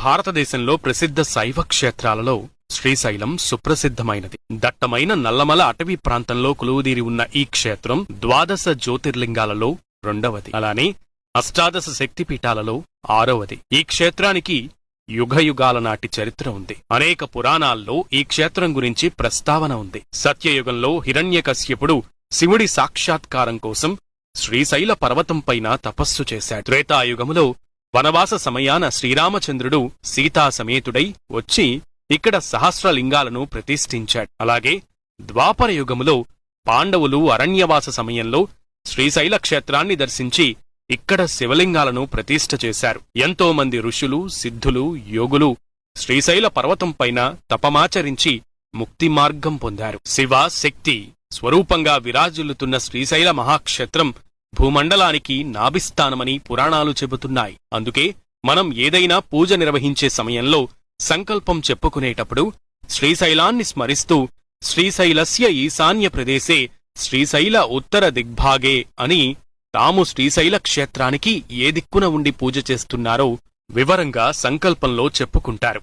భారతదేశంలో ప్రసిద్ధ శైవ క్షేత్రాలలో శ్రీశైలం సుప్రసిద్ధమైనది. దట్టమైన నల్లమల అటవీ ప్రాంతంలో కొలువుదీరి ఉన్న ఈ క్షేత్రం 12 జ్యోతిర్లింగాలలో రెండవది. అలానే అష్టాదశ శక్తిపీఠాలలో 6వది. ఈ క్షేత్రానికి యుగయుగాల నాటి చరిత్ర ఉంది. అనేక పురాణాల్లో ఈ క్షేత్రం గురించి ప్రస్తావన ఉంది. సత్యయుగంలో హిరణ్యకశ్యపుడు శివుడి సాక్షాత్కారం కోసం శ్రీశైల పర్వతంపైన తపస్సు చేశాడు. త్రేతాయుగములో వనవాస సమయాన శ్రీరామచంద్రుడు సీతా సమేతుడై వచ్చి ఇక్కడ సహస్రలింగాలను ప్రతిష్ఠించాడు. అలాగే ద్వాపర యుగములో పాండవులు అరణ్యవాస సమయంలో శ్రీశైల క్షేత్రాన్ని దర్శించి ఇక్కడ శివలింగాలను ప్రతిష్ఠ చేశారు. ఎంతో మంది ఋషులు, సిద్ధులు, యోగులు శ్రీశైల పర్వతంపైన తపమాచరించి ముక్తి మార్గం పొందారు. శివ శక్తి స్వరూపంగా విరాజిల్లుతున్న శ్రీశైల మహాక్షేత్రం భూమండలానికి నాభిస్థానమని పురాణాలు చెబుతున్నాయి. అందుకే మనం ఏదైనా పూజ నిర్వహించే సమయంలో సంకల్పం చెప్పుకునేటప్పుడు శ్రీశైలాన్ని స్మరిస్తూ శ్రీశైలస్య ఈశాన్య ప్రదేశే శ్రీశైల ఉత్తర దిగ్భాగే అని తాము శ్రీశైల క్షేత్రానికి ఏ దిక్కున ఉండి పూజ చేస్తున్నారో వివరంగా సంకల్పంలో చెప్పుకుంటారు.